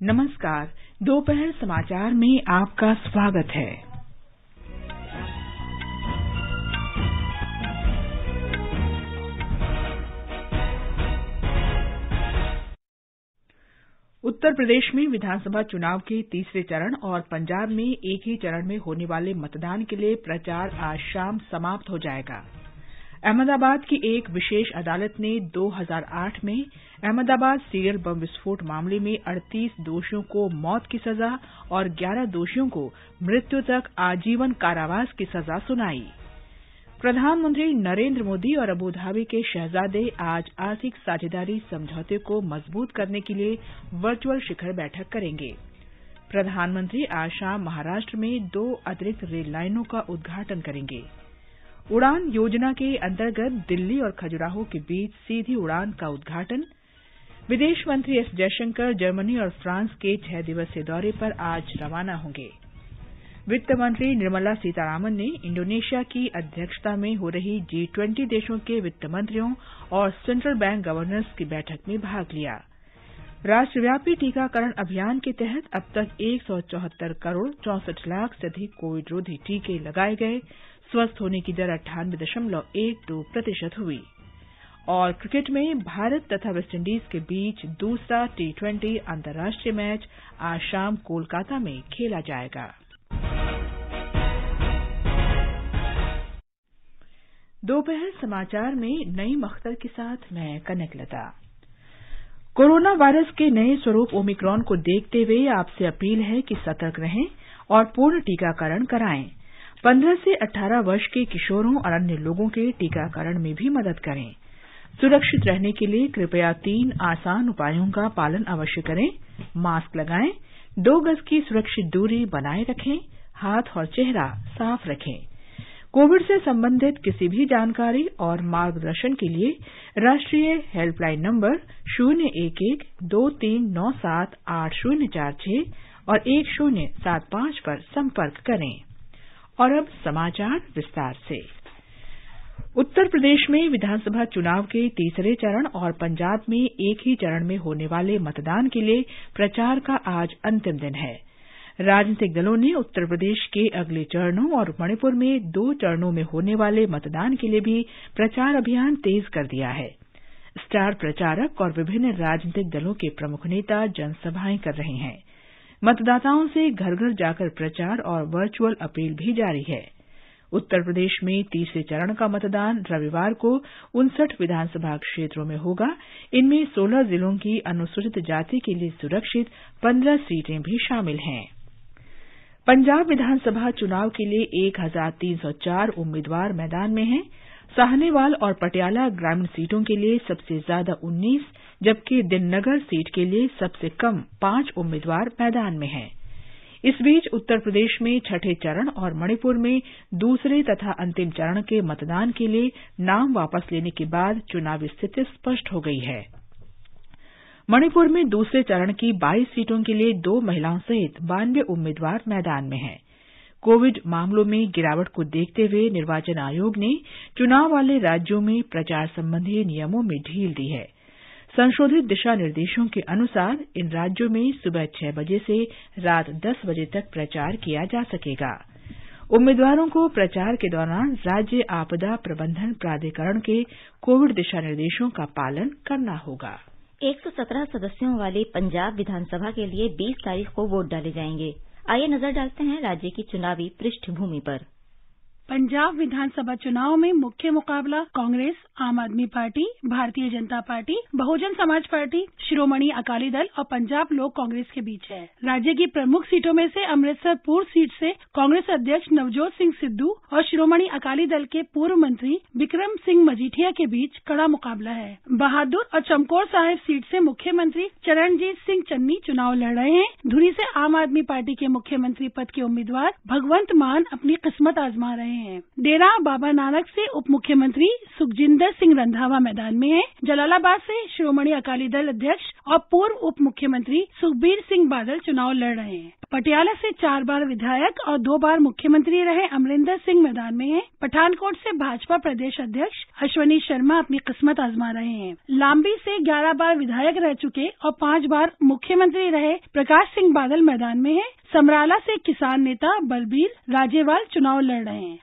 नमस्कार। दोपहर समाचार में आपका स्वागत है। उत्तर प्रदेश में विधानसभा चुनाव के तीसरे चरण और पंजाब में एक ही चरण में होने वाले मतदान के लिए प्रचार आज शाम समाप्त हो जाएगा। अहमदाबाद की एक विशेष अदालत ने 2008 में अहमदाबाद सीरियल बम विस्फोट मामले में 38 दोषियों को मौत की सजा और 11 दोषियों को मृत्यु तक आजीवन कारावास की सजा सुनाई। प्रधानमंत्री नरेंद्र मोदी और अबू धाबी के शहजादे आज आर्थिक साझेदारी समझौते को मजबूत करने के लिए वर्चुअल शिखर बैठक करेंगे। प्रधानमंत्री आज शाम महाराष्ट्र में 2 अतिरिक्त रेल लाइनों का उद्घाटन करेंगे। उड़ान योजना के अंतर्गत दिल्ली और खजुराहो के बीच सीधी उड़ान का उद्घाटन। विदेश मंत्री एस जयशंकर जर्मनी और फ्रांस के 6 दिवसीय दौरे पर आज रवाना होंगे। वित्त मंत्री निर्मला सीतारामन ने इंडोनेशिया की अध्यक्षता में हो रही G20 देशों के वित्त मंत्रियों और सेंट्रल बैंक गवर्नर्स की बैठक में भाग लिया। राष्ट्रव्यापी टीकाकरण अभियान के तहत अब तक 174 करोड़ 64 लाख से अधिक कोविड रोधी टीके लगाए गए। स्वस्थ होने की दर 98.12% हुई। और क्रिकेट में भारत तथा वेस्टइंडीज के बीच दूसरा T20 अंतर्राष्ट्रीय मैच आज शाम कोलकाता में खेला जाएगा। दोपहर समाचार में नईम अख्तर के साथ मैं कनकलता। कोरोना वायरस के नए स्वरूप ओमिक्रॉन को देखते हुए आपसे अपील है कि सतर्क रहें और पूर्ण टीकाकरण कराएं। 15 से 18 वर्ष के किशोरों और अन्य लोगों के टीकाकरण में भी मदद करें। सुरक्षित रहने के लिए कृपया 3 आसान उपायों का पालन अवश्य करें। मास्क लगाएं, 2 गज की सुरक्षित दूरी बनाए रखें, हाथ और चेहरा साफ रखें। कोविड से संबंधित किसी भी जानकारी और मार्गदर्शन के लिए राष्ट्रीय हेल्पलाइन नंबर 011-2397-8046 और 1075 पर संपर्क करें। और अब समाचार विस्तार से। उत्तर प्रदेश में विधानसभा चुनाव के तीसरे चरण और पंजाब में एक ही चरण में होने वाले मतदान के लिए प्रचार का आज अंतिम दिन है। राजनीतिक दलों ने उत्तर प्रदेश के अगले चरणों और मणिपुर में 2 चरणों में होने वाले मतदान के लिए भी प्रचार अभियान तेज कर दिया है। स्टार प्रचारक और विभिन्न राजनीतिक दलों के प्रमुख नेता जनसभाएं कर रहे हैं। मतदाताओं से घर घर जाकर प्रचार और वर्चुअल अपील भी जारी है। उत्तर प्रदेश में तीसरे चरण का मतदान रविवार को 59 विधानसभा क्षेत्रों में होगा। इनमें 16 जिलों की अनुसूचित जाति के लिए सुरक्षित 15 सीटें भी शामिल हैं। पंजाब विधानसभा चुनाव के लिए 1304 उम्मीदवार मैदान में हैं। साहनेवाल और पटियाला ग्रामीण सीटों के लिए सबसे ज्यादा 19, जबकि दिननगर सीट के लिए सबसे कम 5 उम्मीदवार मैदान में हैं। इस बीच उत्तर प्रदेश में छठे चरण और मणिपुर में दूसरे तथा अंतिम चरण के मतदान के लिए नाम वापस लेने के बाद चुनावी स्थिति स्पष्ट हो गई है। मणिपुर में दूसरे चरण की 22 सीटों के लिए 2 महिलाओं सहित 92 उम्मीदवार मैदान में हैं। कोविड मामलों में गिरावट को देखते हुए निर्वाचन आयोग ने चुनाव वाले राज्यों में प्रचार संबंधी नियमों में ढील दी है। संशोधित दिशा निर्देशों के अनुसार इन राज्यों में सुबह 6 बजे से रात 10 बजे तक प्रचार किया जा सकेगा। उम्मीदवारों को प्रचार के दौरान राज्य आपदा प्रबंधन प्राधिकरण के कोविड दिशा निर्देशों का पालन करना होगा। 117 सदस्यों वाली पंजाब विधानसभा के लिए 20 तारीख को वोट डाले जाएंगे। आइए नजर डालते हैं राज्य की चुनावी पृष्ठभूमि पर। पंजाब विधानसभा चुनाव में मुख्य मुकाबला कांग्रेस, आम आदमी party, Bharatiya Janata party, Bahujan Samaj party, Shiromani Akali Dal और पंजाब लोक कांग्रेस के बीच है। राज्य की प्रमुख सीटों में से अमृतसर पूर्व सीट से कांग्रेस अध्यक्ष नवजोत सिंह सिद्धू और शिरोमणि अकाली दल के पूर्व मंत्री बिक्रम सिंह मजीठिया के बीच कड़ा मुकाबला है। बहादुर और चमकौर साहिब सीट से मुख्यमंत्री चरणजीत सिंह चन्नी चुनाव लड़ रहे हैं। धुरी से आम आदमी पार्टी के मुख्यमंत्री पद के उम्मीदवार भगवंत मान अपनी किस्मत आजमा रहे हैं। डेरा बाबा नानक से उप मुख्यमंत्री सुखजिंदर सिंह रंधावा मैदान में है। जलालाबाद से शिरोमणि अकाली दल अध्यक्ष और पूर्व उप मुख्यमंत्री सुखबीर सिंह बादल चुनाव लड़ रहे हैं। पटियाला से 4 बार विधायक और 2 बार मुख्यमंत्री रहे अमरिंदर सिंह मैदान में हैं। पठानकोट से भाजपा प्रदेश अध्यक्ष अश्वनी शर्मा अपनी किस्मत आजमा रहे हैं। लांबी से 11 बार विधायक रह चुके और 5 बार मुख्यमंत्री रहे प्रकाश सिंह बादल मैदान में हैं। समराला से किसान नेता बलबीर राजेवाल चुनाव लड़ रहे हैं।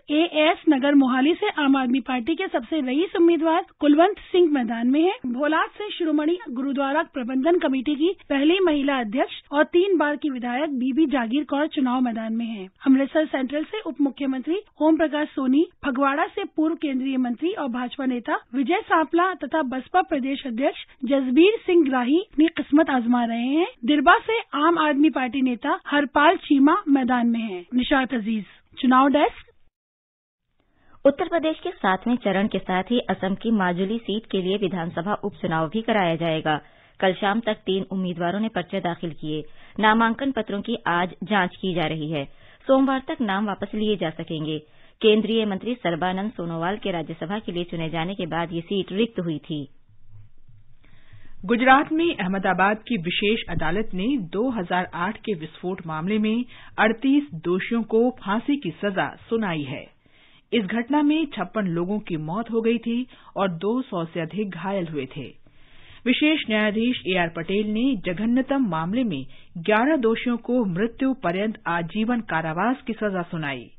SAS नगर मोहाली से आम आदमी पार्टी के सबसे रईस उम्मीदवार कुलवंत सिंह मैदान में हैं। भोलाद से शिरोमणि गुरुद्वारा प्रबंधन कमेटी की पहली महिला अध्यक्ष और 3 बार की विधायक बीबी जागीर कौर चुनाव मैदान में हैं। अमृतसर सेंट्रल से उप मुख्यमंत्री ओम प्रकाश सोनी, फगवाड़ा से पूर्व केंद्रीय मंत्री और भाजपा नेता विजय सांपला तथा बसपा प्रदेश अध्यक्ष जसबीर सिंह ग्राही अपनी किस्मत आजमा रहे हैं। दिरबा से आम आदमी पार्टी नेता हरपाल चीमा मैदान में है। निशात अजीज, चुनाव डेस्क। उत्तर प्रदेश के 7वें चरण के साथ ही असम की माजुली सीट के लिए विधानसभा उपचुनाव भी कराया जाएगा। कल शाम तक 3 उम्मीदवारों ने पर्चे दाखिल किए। नामांकन पत्रों की आज जांच की जा रही है। सोमवार तक नाम वापस लिए जा सकेंगे। केंद्रीय मंत्री सर्बानंद सोनोवाल के राज्यसभा के लिए चुने जाने के बाद ये सीट रिक्त हुई थी। गुजरात में अहमदाबाद की विशेष अदालत ने 2008 के विस्फोट मामले में 38 दोषियों को फांसी की सजा सुनाई है। इस घटना में 56 लोगों की मौत हो गई थी और 200 से अधिक घायल हुए थे। विशेष न्यायाधीश AR पटेल ने जघन्यतम मामले में 11 दोषियों को मृत्यु पर्यंत आजीवन कारावास की सजा सुनाई।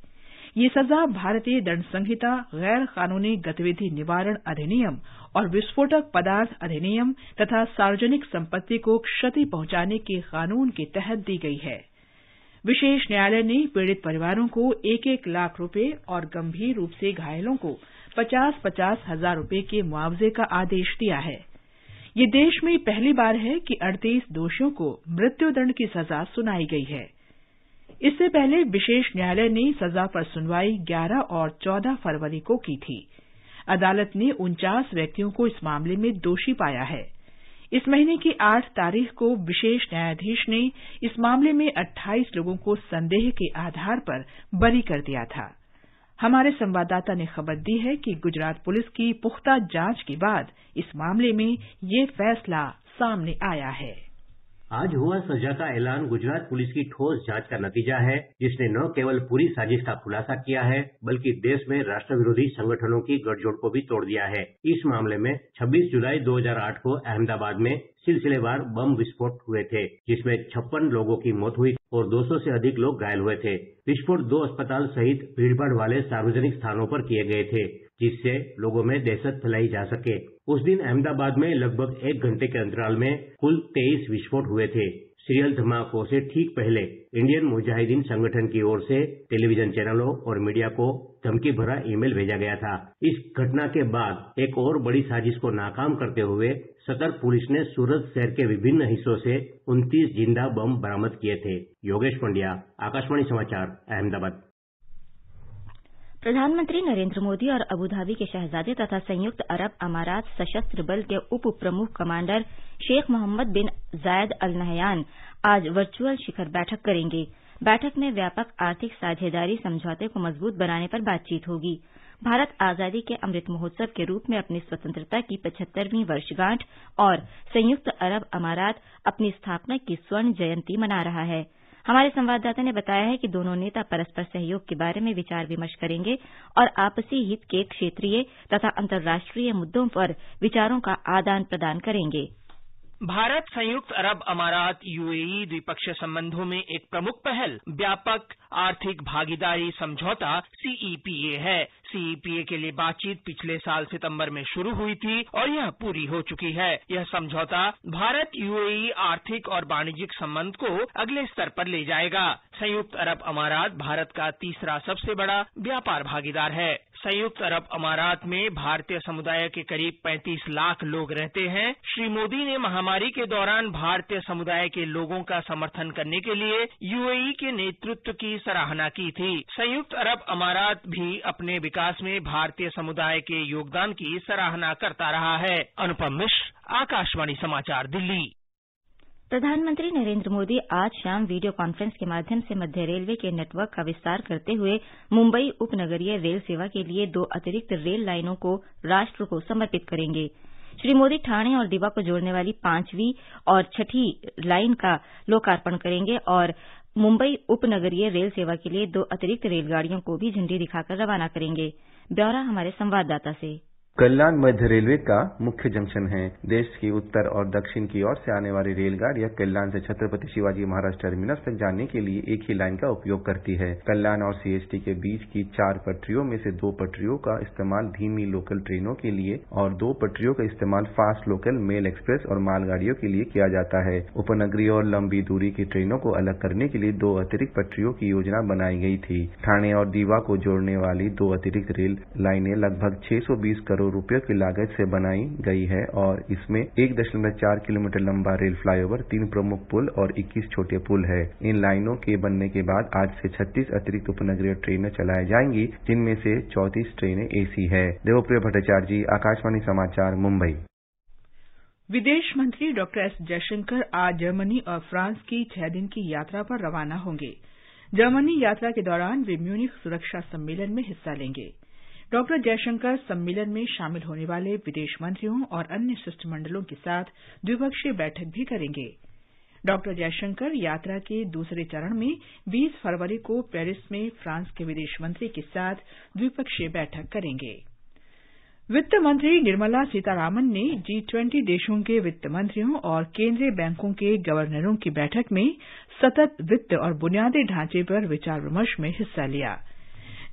ये सजा भारतीय दंड संहिता, गैर कानूनी गतिविधि निवारण अधिनियम और विस्फोटक पदार्थ अधिनियम तथा सार्वजनिक संपत्ति को क्षति पहुंचाने के कानून के तहत दी गई है। विशेष न्यायालय ने पीड़ित परिवारों को 1-1 लाख रुपए और गंभीर रूप से घायलों को 50-50 हजार रुपए के मुआवजे का आदेश दिया है। ये देश में पहली बार है कि 38 दोषियों को मृत्युदंड की सजा सुनाई गई है। इससे पहले विशेष न्यायालय ने सजा पर सुनवाई 11 और 14 फरवरी को की थी। अदालत ने 49 व्यक्तियों को इस मामले में दोषी पाया है। इस महीने की 8 तारीख को विशेष न्यायाधीश ने इस मामले में 28 लोगों को संदेह के आधार पर बरी कर दिया था। हमारे संवाददाता ने खबर दी है कि गुजरात पुलिस की पुख्ता जांच के बाद इस मामले में ये फैसला सामने आया है। आज हुआ सजा का ऐलान गुजरात पुलिस की ठोस जांच का नतीजा है, जिसने न केवल पूरी साजिश का खुलासा किया है, बल्कि देश में राष्ट्र विरोधी संगठनों की गठजोड़ को भी तोड़ दिया है। इस मामले में 26 जुलाई 2008 को अहमदाबाद में सिलसिलेवार बम विस्फोट हुए थे, जिसमें 56 लोगों की मौत हुई और 200 से अधिक लोग घायल हुए थे। विस्फोट 2 अस्पताल सहित भीड़भाड़ वाले सार्वजनिक स्थानों पर किए गए थे, जिससे लोगों में दहशत फैलाई जा सके। उस दिन अहमदाबाद में लगभग 1 घंटे के अंतराल में कुल 23 विस्फोट हुए थे। सीरियल धमाकों से ठीक पहले इंडियन मुजाहिदीन संगठन की ओर से टेलीविजन चैनलों और मीडिया को धमकी भरा ईमेल भेजा गया था। इस घटना के बाद एक और बड़ी साजिश को नाकाम करते हुए सतर्क पुलिस ने सूरत शहर के विभिन्न हिस्सों से 29 जिंदा बम बरामद किए थे। योगेश पंड्या, आकाशवाणी समाचार, अहमदाबाद। प्रधानमंत्री नरेंद्र मोदी और अबुधाबी के शहजादे तथा संयुक्त अरब अमारात सशस्त्र बल के उप प्रमुख कमांडर शेख मोहम्मद बिन जायद अल नहयान आज वर्चुअल शिखर बैठक करेंगे। बैठक में व्यापक आर्थिक साझेदारी समझौते को मजबूत बनाने पर बातचीत होगी। भारत आजादी के अमृत महोत्सव के रूप में अपनी स्वतंत्रता की 75वीं वर्षगांठ और संयुक्त अरब अमारात अपनी स्थापना की स्वर्ण जयंती मना रहा है। हमारे संवाददाता ने बताया है कि दोनों नेता परस्पर सहयोग के बारे में विचार विमर्श करेंगे और आपसी हित के क्षेत्रीय तथा अंतर्राष्ट्रीय मुद्दों पर विचारों का आदान प्रदान करेंगे। भारत संयुक्त अरब अमारात UAE द्विपक्षीय संबंधों में एक प्रमुख पहल व्यापक आर्थिक भागीदारी समझौता CEPA है। CEPA के लिए बातचीत पिछले साल सितंबर में शुरू हुई थी और यह पूरी हो चुकी है। यह समझौता भारत UAE आर्थिक और वाणिज्यिक संबंध को अगले स्तर पर ले जाएगा। संयुक्त अरब अमारात भारत का तीसरा सबसे बड़ा व्यापार भागीदार है। संयुक्त अरब अमारात में भारतीय समुदाय के करीब 35 लाख लोग रहते हैं। श्री मोदी ने महामारी के दौरान भारतीय समुदाय के लोगों का समर्थन करने के लिए UAE के नेतृत्व की सराहना की थी। संयुक्त अरब अमारात भी अपने विकास में भारतीय समुदाय के योगदान की सराहना करता रहा है। अनुपम मिश्र, आकाशवाणी समाचार, दिल्ली। प्रधानमंत्री नरेंद्र मोदी आज शाम वीडियो कॉन्फ्रेंस के माध्यम से मध्य रेलवे के नेटवर्क का विस्तार करते हुए मुंबई उपनगरीय रेल सेवा के लिए 2 अतिरिक्त रेल लाइनों को राष्ट्र को समर्पित करेंगे। श्री मोदी ठाणे और दीवा को जोड़ने वाली 5वीं और 6ठी लाइन का लोकार्पण करेंगे और मुंबई उपनगरीय रेल सेवा के लिए 2 अतिरिक्त रेलगाड़ियों को भी झंडी दिखाकर रवाना करेंगे। ब्यौरा हमारे संवाददाता से। कल्याण मध्य रेलवे का मुख्य जंक्शन है। देश की उत्तर और दक्षिण की ओर से आने वाली रेलगाड़ियां कल्याण से छत्रपति शिवाजी महाराज टर्मिनस तक जाने के लिए एक ही लाइन का उपयोग करती है। कल्याण और सीएसटी के बीच की 4 पटरियों में से 2 पटरियों का इस्तेमाल धीमी लोकल ट्रेनों के लिए और 2 पटरियों का इस्तेमाल फास्ट लोकल मेल एक्सप्रेस और मालगाड़ियों के लिए किया जाता है। उपनगरीय और लंबी दूरी की ट्रेनों को अलग करने के लिए 2 अतिरिक्त पटरियों की योजना बनाई गई थी। ठाणे और दीवा को जोड़ने वाली 2 अतिरिक्त रेल लाइनें लगभग 620 करोड़ रुपयों की लागत से बनाई गई है और इसमें 1.4 किलोमीटर लंबा रेल फ्लाईओवर, 3 प्रमुख पुल और 21 छोटे पुल है। इन लाइनों के बनने के बाद आज से 36 अतिरिक्त उपनगरीय ट्रेनें चलाई जाएंगी, जिनमें से 34 ट्रेनें एसी है। देवप्रिय भट्टाचार्य जी, आकाशवाणी समाचार, मुंबई। विदेश मंत्री डॉक्टर एस जयशंकर आज जर्मनी और फ्रांस की 6 दिन की यात्रा पर रवाना होंगे। जर्मनी यात्रा के दौरान वे म्यूनिख सुरक्षा सम्मेलन में हिस्सा लेंगे। डॉक्टर जयशंकर सम्मेलन में शामिल होने वाले विदेश मंत्रियों और अन्य शिष्टमंडलों के साथ द्विपक्षीय बैठक भी करेंगे। डॉक्टर जयशंकर यात्रा के दूसरे चरण में 20 फरवरी को पेरिस में फ्रांस के विदेश मंत्री के साथ द्विपक्षीय बैठक करेंगे। वित्त मंत्री निर्मला सीतारामन ने G20 देशों के वित्त मंत्रियों और केंद्रीय बैंकों के गवर्नरों की बैठक में सतत वित्त और बुनियादी ढांचे पर विचार विमर्श में हिस्सा लिया।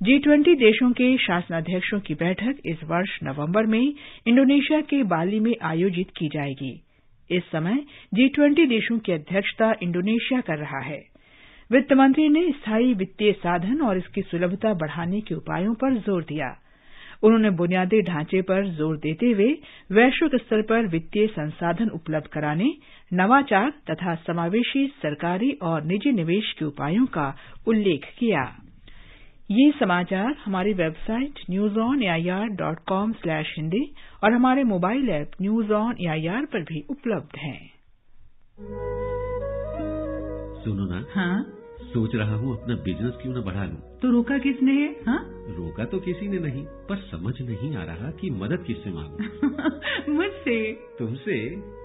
G20 देशों के शासनाध्यक्षों की बैठक इस वर्ष नवंबर में इंडोनेशिया के बाली में आयोजित की जाएगी। इस समय G20 देशों की अध्यक्षता इंडोनेशिया कर रहा है। वित्त मंत्री ने स्थायी वित्तीय साधन और इसकी सुलभता बढ़ाने के उपायों पर जोर दिया। उन्होंने बुनियादी ढांचे पर जोर देते हुए वैश्विक स्तर पर वित्तीय संसाधन उपलब्ध कराने, नवाचार तथा समावेशी सरकारी और निजी निवेश के उपायों का उल्लेख किया। ये समाचार हमारी वेबसाइट newsonair.com/hindi और हमारे mobile app news on AIR पर भी उपलब्ध हैं। सुनो ना, हाँ? सोच रहा हूँ अपना बिजनेस क्यों न बढ़ा लूं। तो रोका किसने है? हाँ? रोका तो किसी ने नहीं, पर समझ नहीं आ रहा कि मदद किससे मांगूं। मुझसे। तुमसे?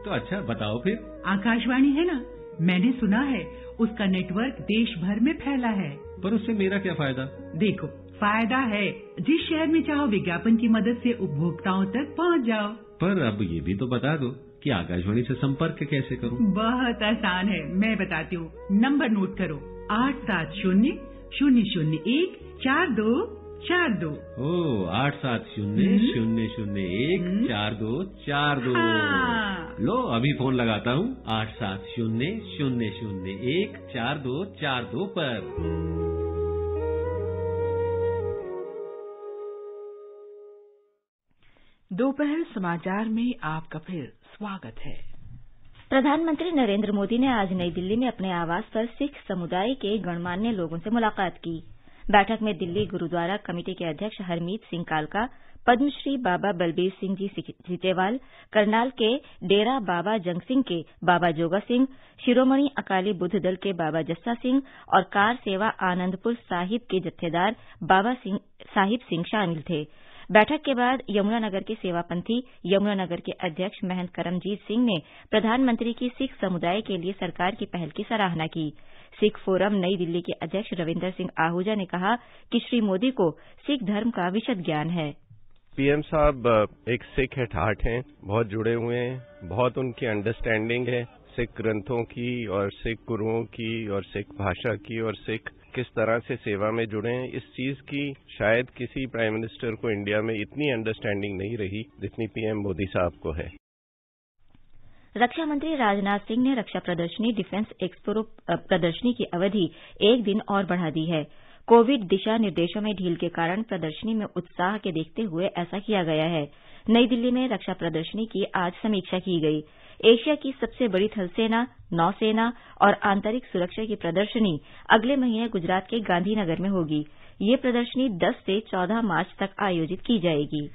तो अच्छा बताओ फिर। आकाशवाणी है ना, मैंने सुना है उसका नेटवर्क देश भर में फैला है। पर उससे मेरा क्या फायदा? देखो, फायदा है, जिस शहर में चाहो विज्ञापन की मदद से उपभोक्ताओं तक पहुंच जाओ। पर अब ये भी तो बता दो कि आकाशवाणी से संपर्क कैसे करूं? बहुत आसान है, मैं बताती हूँ। नंबर नोट करो, 870-001-4242। ओ, 870-001-4242। हाँ। लो अभी फोन लगाता हूँ 870-001-4242 पर। दोपहर समाचार में आपका फिर स्वागत है। प्रधानमंत्री नरेंद्र मोदी ने आज नई दिल्ली में अपने आवास पर सिख समुदाय के गणमान्य लोगों से मुलाकात की। बैठक में दिल्ली गुरुद्वारा कमेटी के अध्यक्ष हरमीत सिंह कालका, पद्मश्री बाबा बलबीर सिंह जी सीचेवाल, करनाल के डेरा बाबा जंग सिंह के बाबा जोगा सिंह, शिरोमणि अकाली बुद्ध दल के बाबा जस्सा सिंह और कार सेवा आनंदपुर साहिब के जत्थेदार बाबा साहिब सिंह शामिल थे। बैठक के बाद यमुनानगर के सेवापंथी यमुनानगर के अध्यक्ष महंत करमजीत सिंह ने प्रधानमंत्री की सिख समुदाय के लिए सरकार की पहल की सराहना की। सिख फोरम नई दिल्ली के अध्यक्ष रविंदर सिंह आहूजा ने कहा कि श्री मोदी को सिख धर्म का विशद ज्ञान है। पीएम साहब एक सिख एट हार्ट हैं, बहुत जुड़े हुए हैं, बहुत उनकी अंडरस्टैंडिंग है सिख ग्रंथों की और सिख गुरुओं की और सिख भाषा की और सिख किस तरह से सेवा में जुड़े हैं। इस चीज की शायद किसी प्राइम मिनिस्टर को इंडिया में इतनी अंडरस्टैंडिंग नहीं रही जितनी पीएम मोदी साहब को है। रक्षा मंत्री राजनाथ सिंह ने रक्षा प्रदर्शनी डिफेंस एक्सपो प्रदर्शनी की अवधि 1 दिन और बढ़ा दी है। कोविड दिशा निर्देशों में ढील के कारण प्रदर्शनी में उत्साह के देखते हुए ऐसा किया गया है। नई दिल्ली में रक्षा प्रदर्शनी की आज समीक्षा की गई। एशिया की सबसे बड़ी थल सेना, नौसेना और आंतरिक सुरक्षा की प्रदर्शनी अगले महीने गुजरात के गांधीनगर में होगी। ये प्रदर्शनी 10 से 14 मार्च तक आयोजित की जाएगी।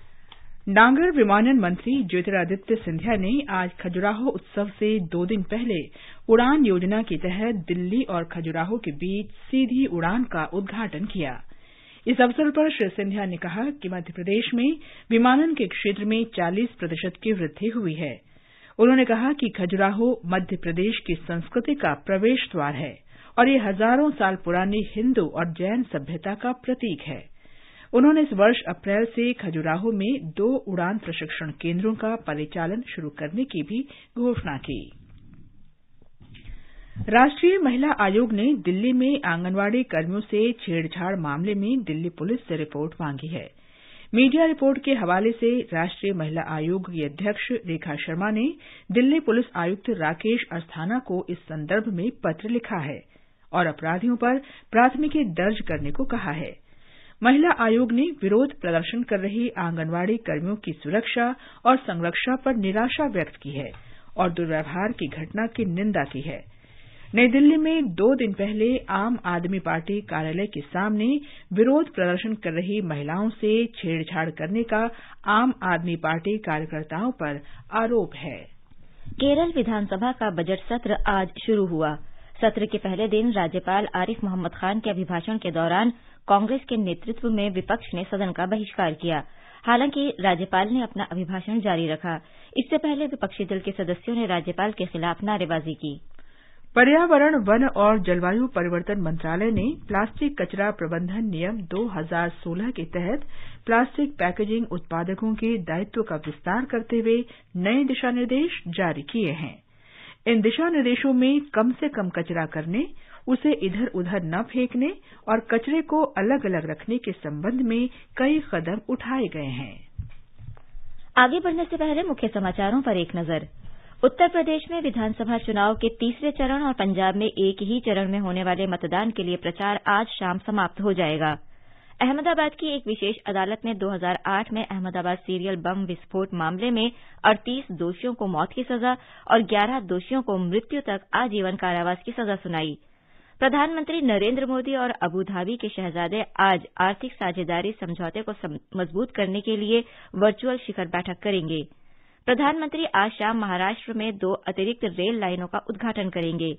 नागर विमानन मंत्री ज्योतिरादित्य सिंधिया ने आज खजुराहो उत्सव से 2 दिन पहले उड़ान योजना के तहत दिल्ली और खजुराहो के बीच सीधी उड़ान का उद्घाटन किया। इस अवसर पर श्री सिंधिया ने कहा कि मध्य प्रदेश में विमानन के क्षेत्र में 40% की वृद्धि हुई है। उन्होंने कहा कि खजुराहो मध्य प्रदेश की संस्कृति का प्रवेश द्वार है और ये हजारों साल पुरानी हिंदू और जैन सभ्यता का प्रतीक है। उन्होंने इस वर्ष अप्रैल से खजुराहो में 2 उड़ान प्रशिक्षण केंद्रों का परिचालन शुरू करने की भी घोषणा की। राष्ट्रीय महिला आयोग ने दिल्ली में आंगनवाड़ी कर्मियों से छेड़छाड़ मामले में दिल्ली पुलिस से रिपोर्ट मांगी है। मीडिया रिपोर्ट के हवाले से राष्ट्रीय महिला आयोग की अध्यक्ष रेखा शर्मा ने दिल्ली पुलिस आयुक्त राकेश अस्थाना को इस संदर्भ में पत्र लिखा है और अपराधियों पर प्राथमिकी दर्ज करने को कहा है। महिला आयोग ने विरोध प्रदर्शन कर रही आंगनवाड़ी कर्मियों की सुरक्षा और संरक्षा पर निराशा व्यक्त की है और दुर्व्यवहार की घटना की निंदा की है। नई दिल्ली में 2 दिन पहले आम आदमी पार्टी कार्यालय के सामने विरोध प्रदर्शन कर रही महिलाओं से छेड़छाड़ करने का आम आदमी पार्टी कार्यकर्ताओं पर आरोप है। केरल विधानसभा का बजट सत्र आज शुरू हुआ। सत्र के पहले दिन राज्यपाल आरिफ मोहम्मद खान के अभिभाषण के दौरान कांग्रेस के नेतृत्व में विपक्ष ने सदन का बहिष्कार किया। हालांकि राज्यपाल ने अपना अभिभाषण जारी रखा। इससे पहले विपक्षी दल के सदस्यों ने राज्यपाल के खिलाफ नारेबाजी की। पर्यावरण, वन और जलवायु परिवर्तन मंत्रालय ने प्लास्टिक कचरा प्रबंधन नियम 2016 के तहत प्लास्टिक पैकेजिंग उत्पादकों के दायित्व का विस्तार करते हुए नए दिशा निर्देश जारी किए हैं। इन दिशा निर्देशों में कम से कम कचरा करने, उसे इधर उधर न फेंकने और कचरे को अलग अलग रखने के संबंध में कई कदम उठाए गए हैं। आगे बढ़ने से पहले मुख्य समाचारों पर एक नजर। उत्तर प्रदेश में विधानसभा चुनाव के तीसरे चरण और पंजाब में एक ही चरण में होने वाले मतदान के लिए प्रचार आज शाम समाप्त हो जाएगा। अहमदाबाद की एक विशेष अदालत ने 2008 में अहमदाबाद सीरियल बम विस्फोट मामले में 38 दोषियों को मौत की सजा और 11 दोषियों को मृत्यु तक आजीवन कारावास की सजा सुनाई। प्रधानमंत्री नरेंद्र मोदी और अबू धाबी के शहजादे आज आर्थिक साझेदारी समझौते को मजबूत करने के लिए वर्चुअल शिखर बैठक करेंगे। प्रधानमंत्री आज शाम महाराष्ट्र में 2 अतिरिक्त रेल लाइनों का उद्घाटन करेंगे।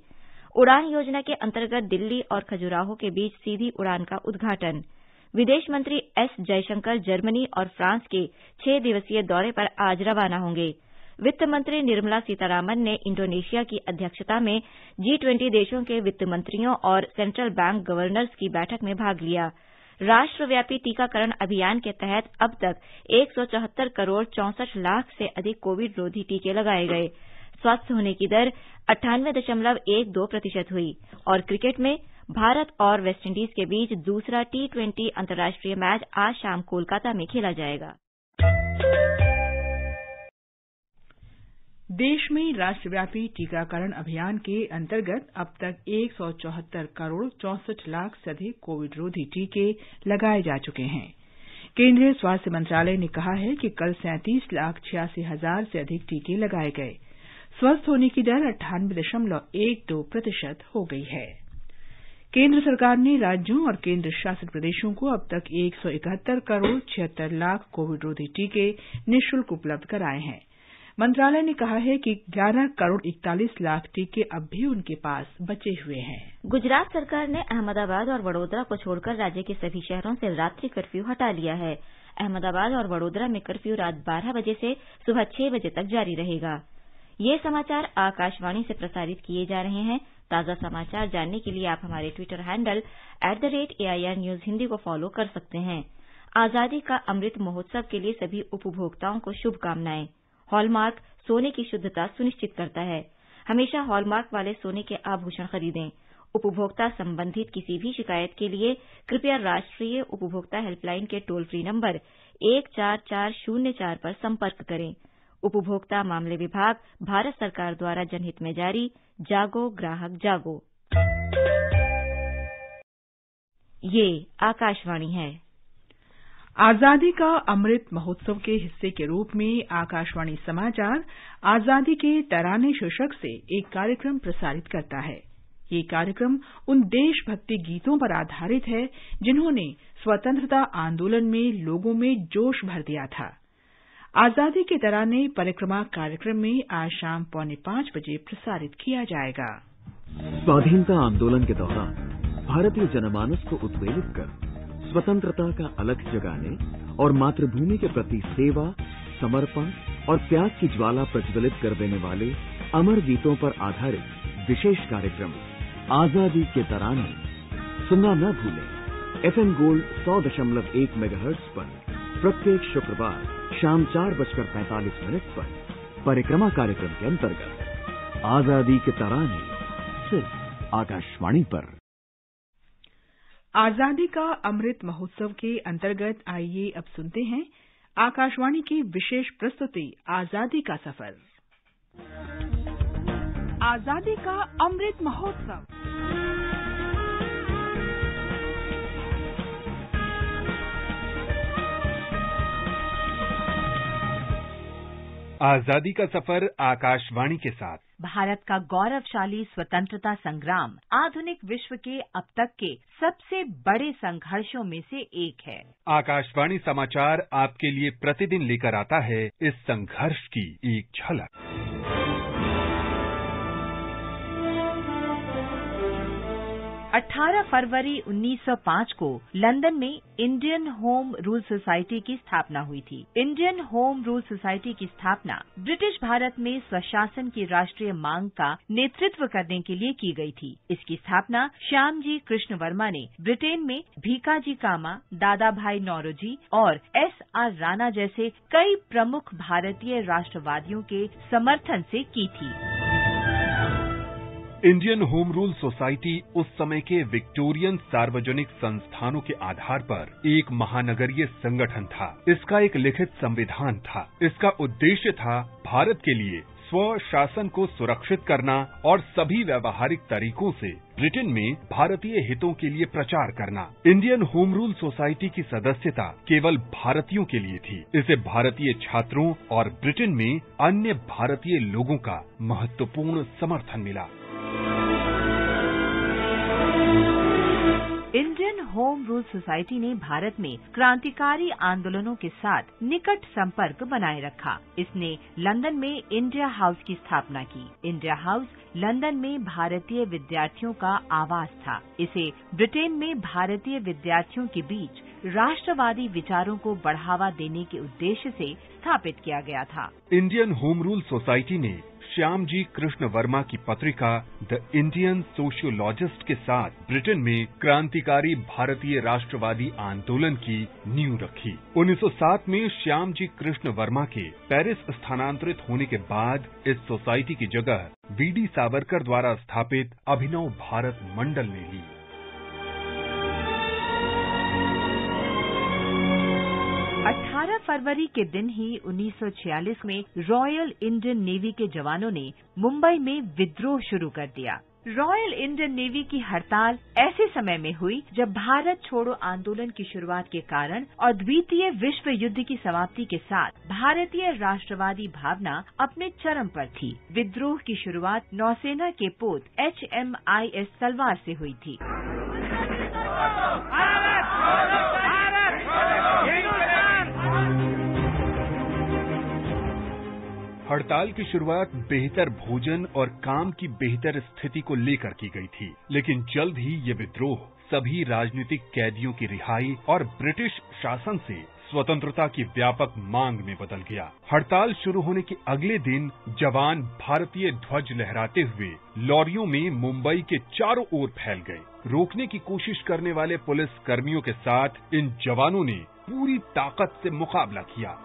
उड़ान योजना के अंतर्गत दिल्ली और खजुराहो के बीच सीधी उड़ान का उद्घाटन। विदेश मंत्री एस जयशंकर जर्मनी और फ्रांस के 6 दिवसीय दौरे पर आज रवाना होंगे। वित्त मंत्री निर्मला सीतारामन ने इंडोनेशिया की अध्यक्षता में G20 देशों के वित्त मंत्रियों और सेंट्रल बैंक गवर्नर्स की बैठक में भाग लिया। राष्ट्रव्यापी टीकाकरण अभियान के तहत अब तक 174 करोड़ 64 लाख से अधिक कोविड रोधी टीके लगाए गए। स्वस्थ होने की दर 98.12% हुई। और क्रिकेट में भारत और वेस्टइंडीज के बीच दूसरा T20 अंतर्राष्ट्रीय मैच आज शाम कोलकाता में खेला जाएगा। देश में राष्ट्रव्यापी टीकाकरण अभियान के अंतर्गत अब तक 174 करोड़ 64 लाख से अधिक कोविड रोधी टीके लगाए जा चुके हैं। केंद्रीय स्वास्थ्य मंत्रालय ने कहा है कि कल 37,86,000 से अधिक टीके लगाए गए। स्वस्थ होने की दर 98.12% हो गई है। केंद्र सरकार ने राज्यों और केंद्र शासित प्रदेशों को अब तक 171 करोड़ 76 लाख कोविड रोधी टीके निःशुल्क उपलब्ध कराए हैं। मंत्रालय ने कहा है कि 11 करोड़ 41 लाख टीके अब भी उनके पास बचे हुए हैं। गुजरात सरकार ने अहमदाबाद और वडोदरा को छोड़कर राज्य के सभी शहरों से रात्रि कर्फ्यू हटा लिया है। अहमदाबाद और वडोदरा में कर्फ्यू रात 12 बजे से सुबह 6 बजे तक जारी रहेगा। ये समाचार आकाशवाणी से प्रसारित किए जा रहे हैं। ताजा समाचार जानने के लिए आप हमारे Twitter handle @AIR News Hindi को फॉलो कर सकते हैं। आजादी का अमृत महोत्सव के लिए सभी उपभोक्ताओं को शुभकामनाएं। हॉलमार्क सोने की शुद्धता सुनिश्चित करता है। हमेशा हॉलमार्क वाले सोने के आभूषण खरीदें। उपभोक्ता संबंधित किसी भी शिकायत के लिए कृपया राष्ट्रीय उपभोक्ता हेल्पलाइन के टोल फ्री नंबर 14404 पर संपर्क करें। उपभोक्ता मामले विभाग, भारत सरकार द्वारा जनहित में जारी। जागो ग्राहक जागो। ये आकाशवाणी है। आजादी का अमृत महोत्सव के हिस्से के रूप में आकाशवाणी समाचार आजादी के तराने शीर्षक से एक कार्यक्रम प्रसारित करता है। ये कार्यक्रम उन देशभक्ति गीतों पर आधारित है जिन्होंने स्वतंत्रता आंदोलन में लोगों में जोश भर दिया था। आजादी के तराने परिक्रमा कार्यक्रम में आज शाम 4:45 बजे प्रसारित किया जाएगा। स्वाधीनता आंदोलन के दौरान भारतीय जनमानस को उत्प्रेरित कर स्वतंत्रता का अलख जगाने और मातृभूमि के प्रति सेवा, समर्पण और त्याग की ज्वाला प्रज्वलित कर देने वाले अमर गीतों पर आधारित विशेष कार्यक्रम आजादी के तराने सुनना न भूलें। FM गोल्ड 100.1 मेगाहर्ट्ज पर प्रत्येक शुक्रवार शाम 4:45 पर परिक्रमा कार्यक्रम के अंतर्गत आजादी के तराने सिर्फ आकाशवाणी पर। आजादी का अमृत महोत्सव के अंतर्गत आइए अब सुनते हैं आकाशवाणी की विशेष प्रस्तुति आजादी का सफर। आजादी का अमृत महोत्सव। आजादी का सफर आकाशवाणी के साथ। भारत का गौरवशाली स्वतंत्रता संग्राम आधुनिक विश्व के अब तक के सबसे बड़े संघर्षों में से एक है। आकाशवाणी समाचार आपके लिए प्रतिदिन लेकर आता है इस संघर्ष की एक झलक। 18 फरवरी 1905 को लंदन में इंडियन होम रूल सोसाइटी की स्थापना हुई थी। इंडियन होम रूल सोसाइटी की स्थापना ब्रिटिश भारत में स्वशासन की राष्ट्रीय मांग का नेतृत्व करने के लिए की गई थी। इसकी स्थापना श्यामजी कृष्ण वर्मा ने ब्रिटेन में भीकाजी कामा, दादा भाई नौरोजी और SR राणा जैसे कई प्रमुख भारतीय राष्ट्रवादियों के समर्थन से की थी। इंडियन होम रूल सोसाइटी उस समय के विक्टोरियन सार्वजनिक संस्थानों के आधार पर एक महानगरीय संगठन था। इसका एक लिखित संविधान था। इसका उद्देश्य था भारत के लिए स्व शासन को सुरक्षित करना और सभी व्यावहारिक तरीकों से ब्रिटेन में भारतीय हितों के लिए प्रचार करना। इंडियन होम रूल सोसाइटी की सदस्यता केवल भारतीयों के लिए थी। इसे भारतीय छात्रों और ब्रिटेन में अन्य भारतीय लोगों का महत्वपूर्ण समर्थन मिला। इंडियन होम रूल सोसाइटी ने भारत में क्रांतिकारी आंदोलनों के साथ निकट संपर्क बनाए रखा। इसने लंदन में इंडिया हाउस की स्थापना की। इंडिया हाउस लंदन में भारतीय विद्यार्थियों का आवास था। इसे ब्रिटेन में भारतीय विद्यार्थियों के बीच राष्ट्रवादी विचारों को बढ़ावा देने के उद्देश्य से स्थापित किया गया था। इंडियन होम रूल सोसाइटी ने श्यामजी कृष्ण वर्मा की पत्रिका द इंडियन सोशियोलॉजिस्ट के साथ ब्रिटेन में क्रांतिकारी भारतीय राष्ट्रवादी आंदोलन की नींव रखी। 1907 में श्यामजी कृष्ण वर्मा के पेरिस स्थानांतरित होने के बाद इस सोसाइटी की जगह VD सावरकर द्वारा स्थापित अभिनव भारत मंडल ने ली। 18 फरवरी के दिन ही 1946 में रॉयल इंडियन नेवी के जवानों ने मुंबई में विद्रोह शुरू कर दिया। रॉयल इंडियन नेवी की हड़ताल ऐसे समय में हुई जब भारत छोड़ो आंदोलन की शुरुआत के कारण और द्वितीय विश्व युद्ध की समाप्ति के साथ भारतीय राष्ट्रवादी भावना अपने चरम पर थी। विद्रोह की शुरुआत नौसेना के पोत HMIS तलवार से हुई थी। हड़ताल की शुरुआत बेहतर भोजन और काम की बेहतर स्थिति को लेकर की गई थी, लेकिन जल्द ही ये विद्रोह सभी राजनीतिक कैदियों की रिहाई और ब्रिटिश शासन से स्वतंत्रता की व्यापक मांग में बदल गया। हड़ताल शुरू होने के अगले दिन जवान भारतीय ध्वज लहराते हुए लॉरियों में मुंबई के चारों ओर फैल गए। रोकने की कोशिश करने वाले पुलिस कर्मियों के साथ इन जवानों ने पूरी ताकत से मुकाबला किया।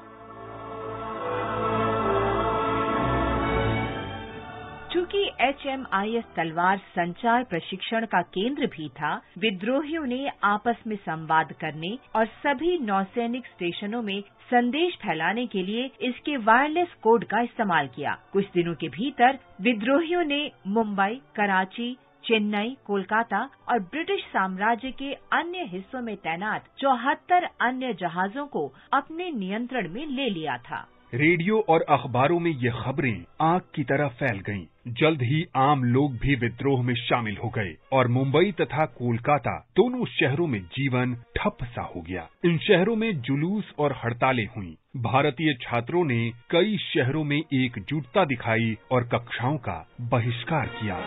चूंकि HMIS तलवार संचार प्रशिक्षण का केंद्र भी था, विद्रोहियों ने आपस में संवाद करने और सभी नौसैनिक स्टेशनों में संदेश फैलाने के लिए इसके वायरलेस कोड का इस्तेमाल किया। कुछ दिनों के भीतर विद्रोहियों ने मुंबई, कराची, चेन्नई, कोलकाता और ब्रिटिश साम्राज्य के अन्य हिस्सों में तैनात 74 अन्य जहाजों को अपने नियंत्रण में ले लिया था। रेडियो और अखबारों में ये खबरें आग की तरह फैल गईं। जल्द ही आम लोग भी विद्रोह में शामिल हो गए और मुंबई तथा कोलकाता दोनों शहरों में जीवन ठप सा हो गया। इन शहरों में जुलूस और हड़तालें हुईं। भारतीय छात्रों ने कई शहरों में एकजुटता दिखाई और कक्षाओं का बहिष्कार किया।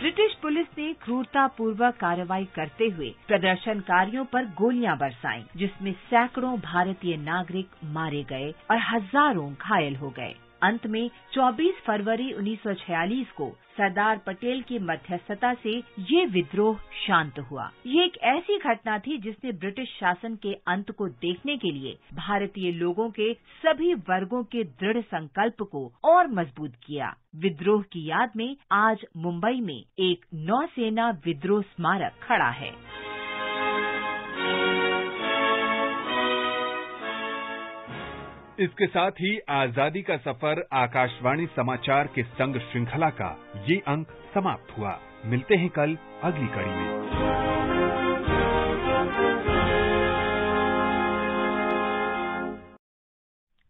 ब्रिटिश पुलिस पुलिस ने क्रूरतापूर्वक कार्रवाई करते हुए प्रदर्शनकारियों पर गोलियां बरसाईं, जिसमें सैकड़ों भारतीय नागरिक मारे गए और हजारों घायल हो गए। अंत में 24 फरवरी 1946 को सरदार पटेल की मध्यस्थता से ये विद्रोह शांत हुआ। ये एक ऐसी घटना थी जिसने ब्रिटिश शासन के अंत को देखने के लिए भारतीय लोगों के सभी वर्गों के दृढ़ संकल्प को और मजबूत किया। विद्रोह की याद में आज मुंबई में एक नौसेना विद्रोह स्मारक खड़ा है। इसके साथ ही आजादी का सफर आकाशवाणी समाचार के संग श्रृंखला का ये अंक समाप्त हुआ। मिलते हैं कल अगली कड़ी में।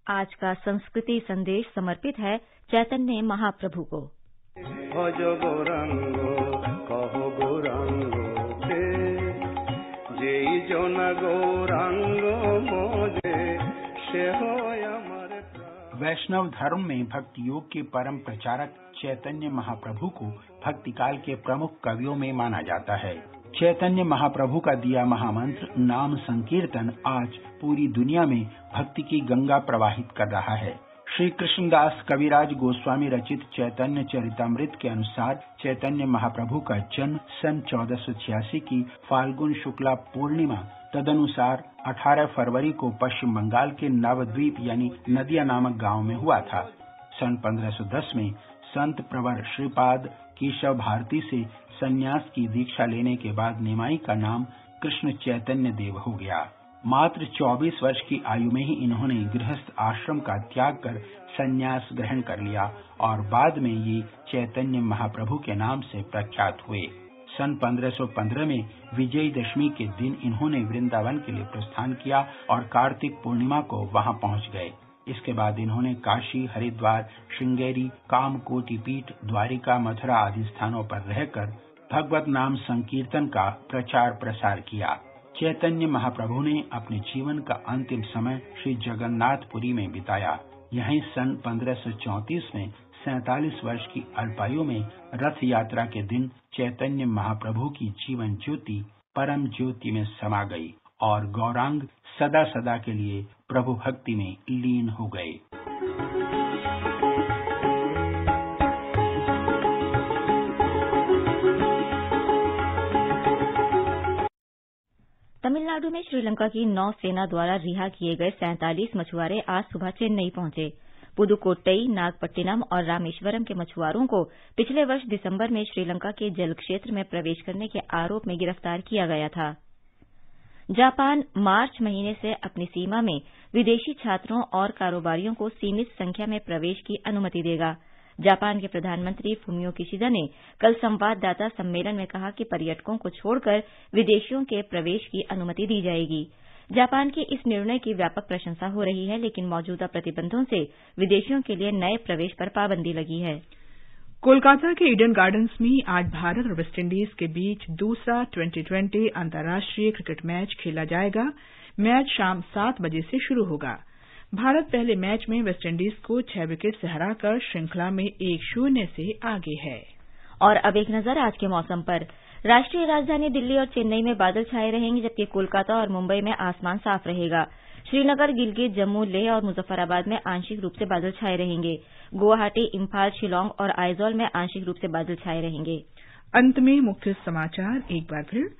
आज का संस्कृति संदेश समर्पित है चैतन्य महाप्रभु को। भजो गौरांगो कहो गौरांगो जेई जोना गौरांगो मोजे से हो। वैष्णव धर्म में भक्ति योग के परम प्रचारक चैतन्य महाप्रभु को भक्ति काल के प्रमुख कवियों में माना जाता है। चैतन्य महाप्रभु का दिया महामंत्र नाम संकीर्तन आज पूरी दुनिया में भक्ति की गंगा प्रवाहित कर रहा है। श्री कृष्णदास कविराज गोस्वामी रचित चैतन्य चरितमृत के अनुसार चैतन्य महाप्रभु का जन्म सन 1486 की फाल्गुन शुक्ला पूर्णिमा तदनुसार 18 फरवरी को पश्चिम बंगाल के नवद्वीप यानी नदिया नामक गांव में हुआ था। सन 1510 में संत प्रवर श्रीपाद केशव भारती से संन्यास की दीक्षा लेने के बाद निमाई का नाम कृष्ण चैतन्य देव हो गया। मात्र 24 वर्ष की आयु में ही इन्होंने गृहस्थ आश्रम का त्याग कर संन्यास ग्रहण कर लिया और बाद में ये चैतन्य महाप्रभु के नाम से प्रख्यात हुए। सन 1515 में विजयदशमी के दिन इन्होंने वृंदावन के लिए प्रस्थान किया और कार्तिक पूर्णिमा को वहां पहुंच गए। इसके बाद इन्होंने काशी, हरिद्वार, श्रृंगेरी, कामकोटि पीठ, द्वारिका, मथुरा आदि स्थानों पर रहकर भगवत नाम संकीर्तन का प्रचार प्रसार किया। चैतन्य महाप्रभु ने अपने जीवन का अंतिम समय श्री जगन्नाथपुरी में बिताया। यहीं सन 1534 में 47 वर्ष की अल्पायु में रथ यात्रा के दिन चैतन्य महाप्रभु की जीवन ज्योति परम ज्योति में समा गई और गौरांग सदा सदा के लिए प्रभु भक्ति में लीन हो गए। तमिलनाडु में श्रीलंका की नौसेना द्वारा रिहा किए गए 47 मछुआरे आज सुबह चेन्नई पहुंचे। पुदुकोट्टई, नागपट्टिनम और रामेश्वरम के मछुआरों को पिछले वर्ष दिसंबर में श्रीलंका के जल क्षेत्र में प्रवेश करने के आरोप में गिरफ्तार किया गया था। जापान मार्च महीने से अपनी सीमा में विदेशी छात्रों और कारोबारियों को सीमित संख्या में प्रवेश की अनुमति देगा। जापान के प्रधानमंत्री फुमियो किशिदा ने कल संवाददाता सम्मेलन में कहा कि पर्यटकों को छोड़कर विदेशियों के प्रवेश की अनुमति दी जाएगी। जापान के इस निर्णय की व्यापक प्रशंसा हो रही है, लेकिन मौजूदा प्रतिबंधों से विदेशियों के लिए नए प्रवेश पर पाबंदी लगी है। कोलकाता के ईडन गार्डन्स में आज भारत और वेस्टइंडीज के बीच दूसरा 2020 अंतर्राष्ट्रीय क्रिकेट मैच खेला जाएगा। मैच शाम 7 बजे से शुरू होगा। भारत पहले मैच में वेस्टइंडीज को 6 विकेट से हराकर श्रृंखला में 1-0 से आगे है। और अब एक नजर आज के मौसम पर। राष्ट्रीय राजधानी दिल्ली और चेन्नई में बादल छाए रहेंगे, जबकि कोलकाता और मुंबई में आसमान साफ रहेगा। श्रीनगर, गिलगित, जम्मू, लेह और मुजफ्फराबाद में आंशिक रूप से बादल छाए रहेंगे। गुवाहाटी, इम्फाल, शिलांग और आइजोल में आंशिक रूप से बादल छाए रहेंगे। अंत में मुख्य समाचार एक बार फिर।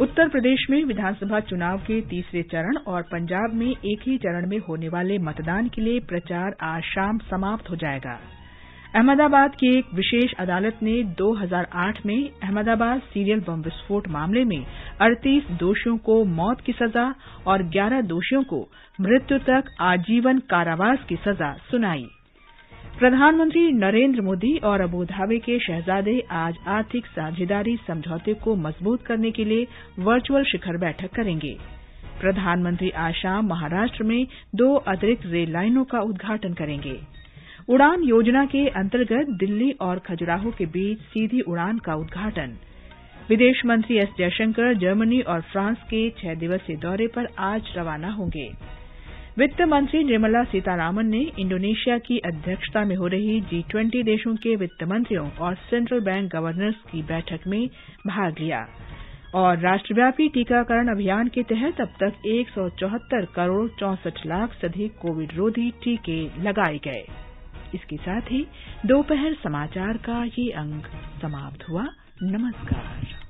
उत्तर प्रदेश में विधानसभा चुनाव के तीसरे चरण और पंजाब में एक ही चरण में होने वाले मतदान के लिए प्रचार आज शाम समाप्त हो जाएगा। अहमदाबाद की एक विशेष अदालत ने 2008 में अहमदाबाद सीरियल बम विस्फोट मामले में 38 दोषियों को मौत की सजा और 11 दोषियों को मृत्यु तक आजीवन कारावास की सजा सुनाई। प्रधानमंत्री नरेंद्र मोदी और अबू धाबी के शहजादे आज आर्थिक साझेदारी समझौते को मजबूत करने के लिए वर्चुअल शिखर बैठक करेंगे। प्रधानमंत्री आज शाम महाराष्ट्र में 2 अतिरिक्त रेल लाइनों का उद्घाटन करेंगे। उड़ान योजना के अंतर्गत दिल्ली और खजुराहो के बीच सीधी उड़ान का उद्घाटन। विदेश मंत्री एस जयशंकर जर्मनी और फ्रांस के 6 दिवसीय दौरे पर आज रवाना होंगे। वित्त मंत्री निर्मला सीतारामन ने इंडोनेशिया की अध्यक्षता में हो रही G20 देशों के वित्त मंत्रियों और सेंट्रल बैंक गवर्नर्स की बैठक में भाग लिया और राष्ट्रव्यापी टीकाकरण अभियान के तहत अब तक 174 करोड़ 64 लाख से अधिक कोविड रोधी टीके लगाए गए। इसके साथ ही दोपहर समाचार का ये अंक समाप्त हुआ। नमस्कार।